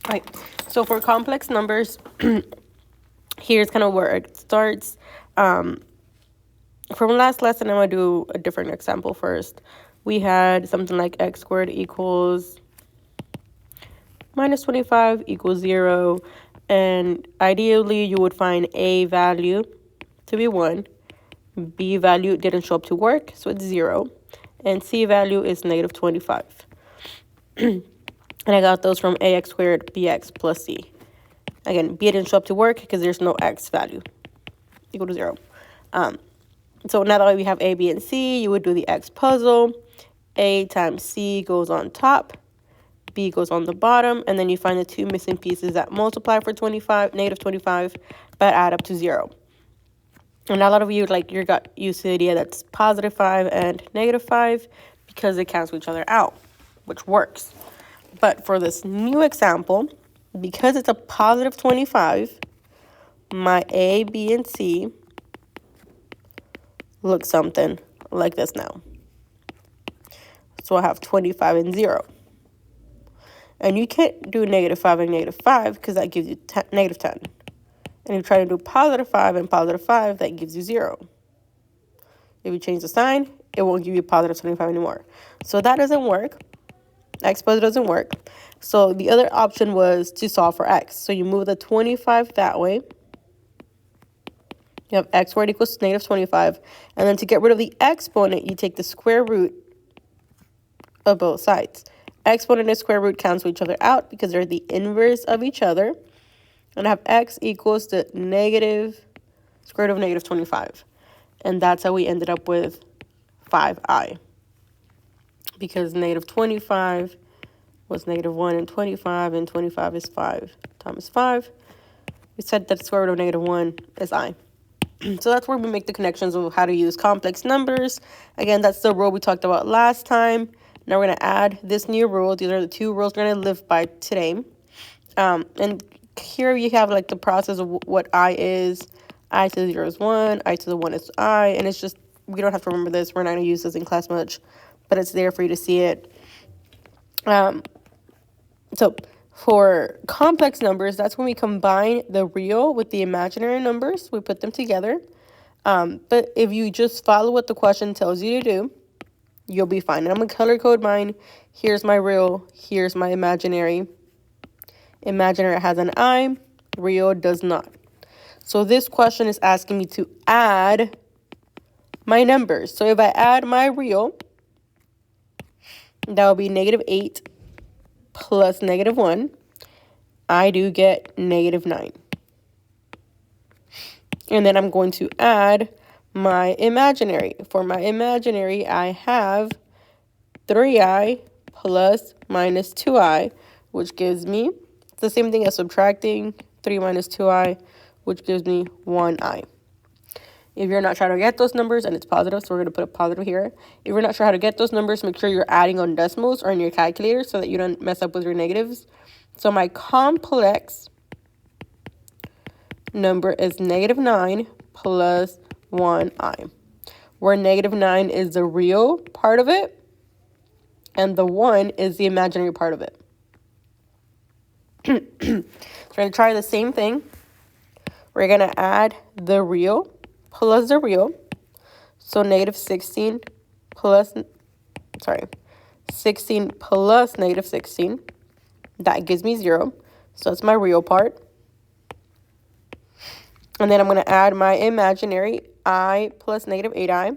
Right. So for complex numbers, here's kind of where it starts. From last lesson, I'm going to do a different example first. We had something like x squared equals minus 25 equals 0. And ideally, you would find a value to be 1. B value didn't show up to work, so it's 0. And C value is negative 25. And I got those from ax squared bx plus c. Again, b didn't show up to work because there's no x value equal to 0. So now that we have a, b, and c, you would do the x puzzle. A times c goes on top. B goes on the bottom. And then you find the two missing pieces that multiply for negative 25, but add up to 0. And a lot of you, you got used to the idea that's positive 5 and negative 5 because they cancel each other out, which works. But for this new example, because it's a positive 25, my A, B, and C look something like this now. So I have 25 and 0. And you can't do negative 5 and negative 5 because that gives you negative 10. And if you try to do positive 5 and positive 5, that gives you 0. If you change the sign, it won't give you positive 25 anymore. So that doesn't work. X puzzle doesn't work. So the other option was to solve for x. So you move the 25 that way. You have x squared equals negative 25. And then to get rid of the exponent, you take the square root of both sides. Exponent and square root cancel each other out because they're the inverse of each other. And I have x equals the square root of negative 25. And that's how we ended up with 5i. Because negative 25 was negative 1 and 25 is 5 times 5. We said that the square root of negative 1 is i. So that's where we make the connections of how to use complex numbers. Again, that's the rule we talked about last time. Now we're going to add this new rule. These are the two rules we're going to live by today. And here you have the process of what I is. I to the 0 is 1. I to the 1 is I. And it's just, we don't have to remember this. We're not going to use this in class much. But it's there for you to see it. So for complex numbers, that's when we combine the real with the imaginary numbers. We put them together. But if you just follow what the question tells you to do, you'll be fine. And I'm going to color code mine. Here's my real. Here's my imaginary. Imaginary has an I. Real does not. So this question is asking me to add my numbers. So if I add my real, that will be negative 8 plus negative 1. I do get negative 9. And then I'm going to add my imaginary. For my imaginary, I have 3i plus minus 2i, which gives me the same thing as subtracting 3 minus 2i, which gives me 1i. If you're not trying to get those numbers, and it's positive, so we're going to put a positive here. If you're not sure how to get those numbers, make sure you're adding on decimals or in your calculator so that you don't mess up with your negatives. So my complex number is negative 9 plus 1i, where negative 9 is the real part of it, and the 1 is the imaginary part of it. So we're going to try the same thing. We're going to add the real plus the real. So negative 16 plus negative 16. That gives me 0. So that's my real part. And then I'm going to add my imaginary, I plus negative 8i.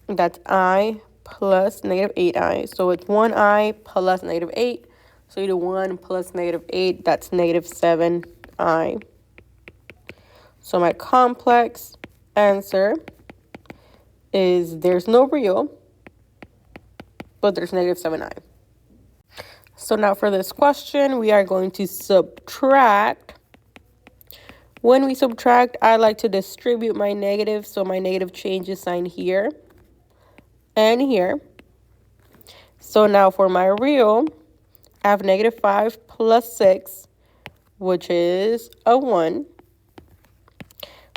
That's I plus negative 8i. So it's 1i plus negative 8. So you do 1 plus negative 8. That's negative 7i. So my complex answer is there's no real, but there's negative 7i. So now for this question, we are going to subtract. When we subtract, I like to distribute my negative. So my negative changes sign here and here. So now for my real, I have negative 5 plus 6, which is a 1.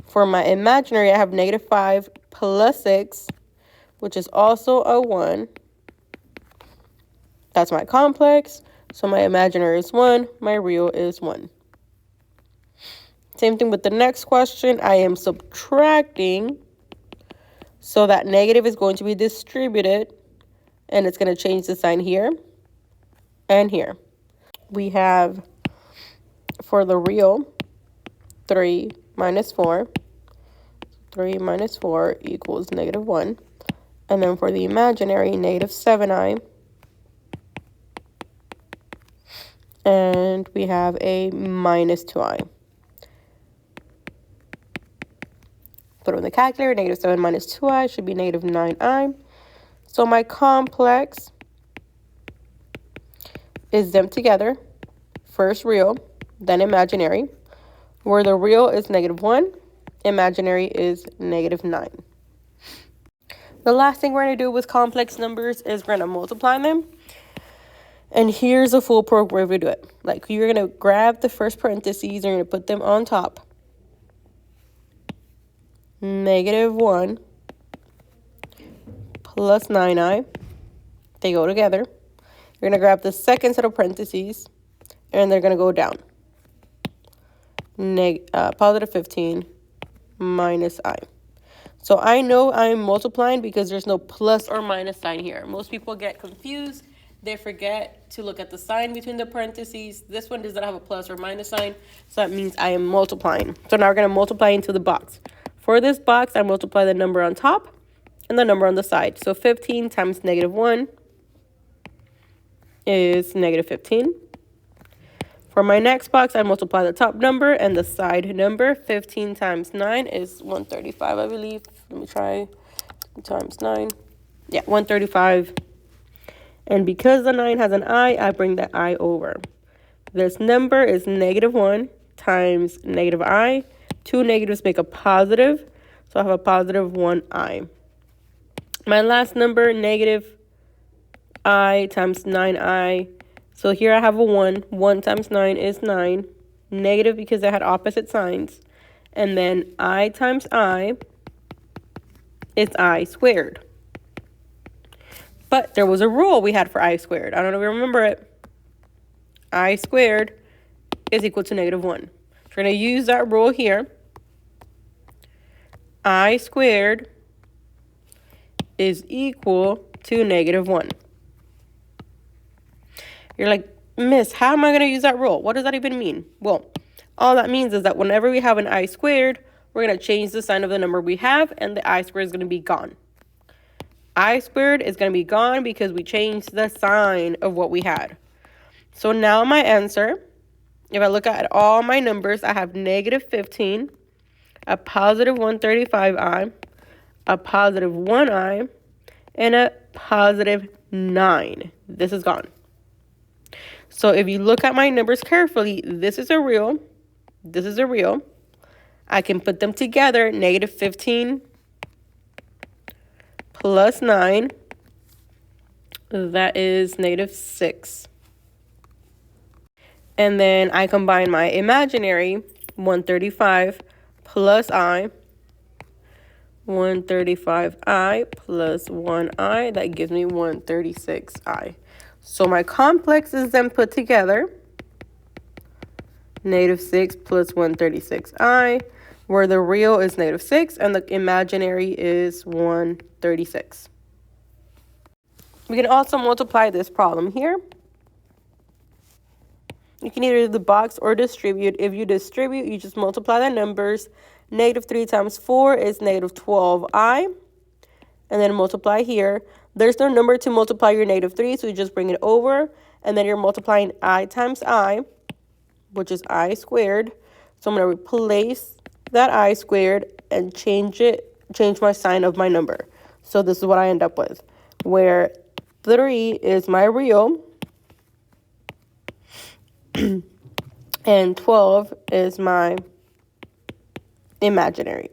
For my imaginary, I have negative 5 plus 6, which is also a 1. That's my complex. So my imaginary is 1, my real is 1. Same thing with the next question. I am subtracting. So that negative is going to be distributed. And it's going to change the sign here and here. We have, for the real, 3 minus 4. 3 minus 4 equals -1. And then for the imaginary, -7i. And we have a -2i. Put it in the calculator. -7 minus 2i should be -9i. So my complex is them together. First real, then imaginary. Where the real is -1, imaginary is -9. The last thing we're going to do with complex numbers is we're going to multiply them. And here's a foolproof way we do it. Like, you're going to grab the first parentheses, you're going to put them on top. -1 plus 9i. They go together. You're going to grab the second set of parentheses, and they're going to go down. Positive 15 minus I. So I know I'm multiplying because there's no plus or minus sign here. Most people get confused. They forget to look at the sign between the parentheses. This one does not have a plus or minus sign, so that means I am multiplying. So now we're going to multiply into the box. For this box, I multiply the number on top and the number on the side. So 15 times -1 is -15. For my next box, I multiply the top number and the side number. 15 times 9 is 135, I believe. Let me try. Times 9. Yeah, 135. And because the 9 has an I bring that I over. This number is -1 times -I. Two negatives make a positive, so I have a positive 1i. My last number, -I times 9i. So here I have a 1. 1 times 9 is 9. Negative because I had opposite signs. And then I times I is I squared. But there was a rule we had for I squared. I don't know if you remember it. I squared is equal to -1. We're going to use that rule here. I squared is equal to -1. You're like, Miss, how am I going to use that rule? What does that even mean? Well, all that means is that whenever we have an I squared, we're going to change the sign of the number we have, and the I squared is going to be gone. I squared is going to be gone because we changed the sign of what we had. So now my answer, if I look at all my numbers, I have -15, a positive 135i, a positive 1i, and a positive 9. This is gone. So if you look at my numbers carefully, this is a real, this is a real. I can put them together, -15 plus 9, that is -6. And then I combine my imaginary, 135 plus I, 135i plus 1i, that gives me 136i. So my complex is then put together, -6 plus 136i, where the real is -6 and the imaginary is 136. We can also multiply this problem here. You can either do the box or distribute. If you distribute, you just multiply the numbers. -3 times 4 is -12i. And then multiply here. There's no number to multiply your -3, so you just bring it over. And then you're multiplying I times I, which is I squared. So I'm going to replace that I squared and change my sign of my number. So this is what I end up with, where 3 is my real and 12 is my imaginary.